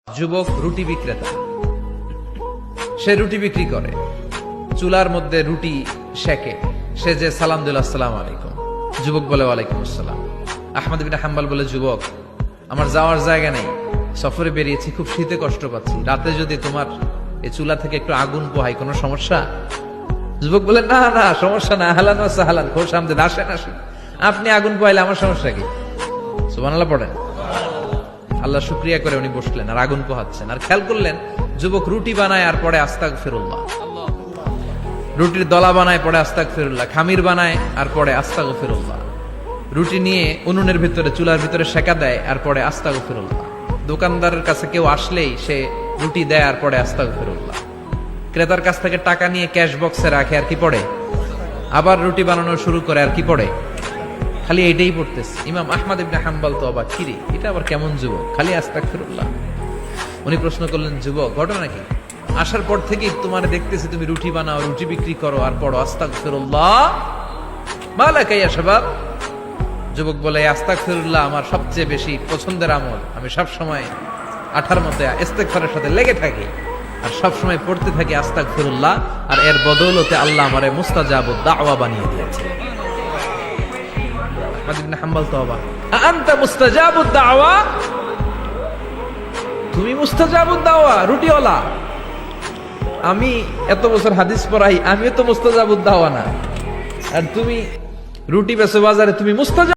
যুবক রুটি বিক্রেতা, সে রুটি বিক্রি করে, চুলার মধ্যে রুটি সেকে, সে যে সালাম দিল আসসালামু আলাইকুম, যুবক বলে ওয়ালাইকুম আসসালাম। আহমদ ইবনে হাম্বল বলে, যুবক আমার যাওয়ার জায়গা নেই, সফরে বেরিয়েছি, খুব শীতে কষ্ট পাচ্ছি, রাতে যদি তোমার এই চুলা থেকে একটু আগুন পোহাই কোনো সমস্যা? যুবক বলে, না না সমস্যা না, আহলান ওয়া সাহলান, খোশ আমদেদ, আসেন আসেন, আপনি আগুন পোহাইলে আমার সমস্যা কি? সুবহানাল্লাহ পড়েন। আল্লাহ শুকরিয়া করে উনি বসলেন আর আগুন পোহাচ্ছেন, আর খেয়াল করলেন যুবক রুটি বানায় আর পরে আস্তাগফিরুল্লাহ, রুটির দলা বানায় পরে আস্তাগফিরুল্লাহ, খামির বানায় আর পরে আস্তাগফিরুল্লাহ, রুটি নিয়ে উনুনের ভিতরে চুলার ভিতরে সেকা দেয় আর পরে আস্তাগফিরুল্লাহ, দোকানদারের কাছে কেউ আসলেই সে রুটি দেয় আর পরে আস্তাগফিরুল্লাহ, ক্রেতার কাছ থেকে টাকা নিয়ে ক্যাশ বক্সে রাখে আর কি পড়ে, আবার রুটি বানানো শুরু করে আর কি পড়ে, খালি এটাই পড়তেছে। ইমাম আহমদ ইবনে হাম্বল তো অবাক, কিরে এটা আবার কেমন যুবক, খালি আস্তাগফিরুল্লাহ। উনি প্রশ্ন করলেন, যুবক ঘটনা কি? আসার পর থেকেই তোমার দেখতেছি তুমি রুটি বানাও, রুটি বিক্রি করো আর পড়ো আস্তাগফিরুল্লাহ, মালাকা ইয়া শাবাব। যুবক বলে, আস্তাগফিরুল্লাহ আমার সবচেয়ে বেশি পছন্দের আমল, আমি সব সময় আঠার মধ্যে ইস্তেগফারের সাথে লেগে থাকি আর সব সময় পড়তে থাকি আস্তাগফিরুল্লাহ, আর এর বদৌলতে আল্লাহ আমারে মুস্তাজাবুদ দাওয়া বানিয়ে দিয়েছে। আহমদ ইবনে হাম্বল তো অবাক, আনতা মুস্তাজাবুদ দাওয়া, তুমি মুস্তাজাবুদ দাওয়া, রুটিওয়ালা। আমি এত বছর হাদিস পড়াই, আমিও তো মুস্তাজাবুদ দাওয়া না, আর তুমি রুটি বেচো বাজারে, তুমি মুস্তাজাব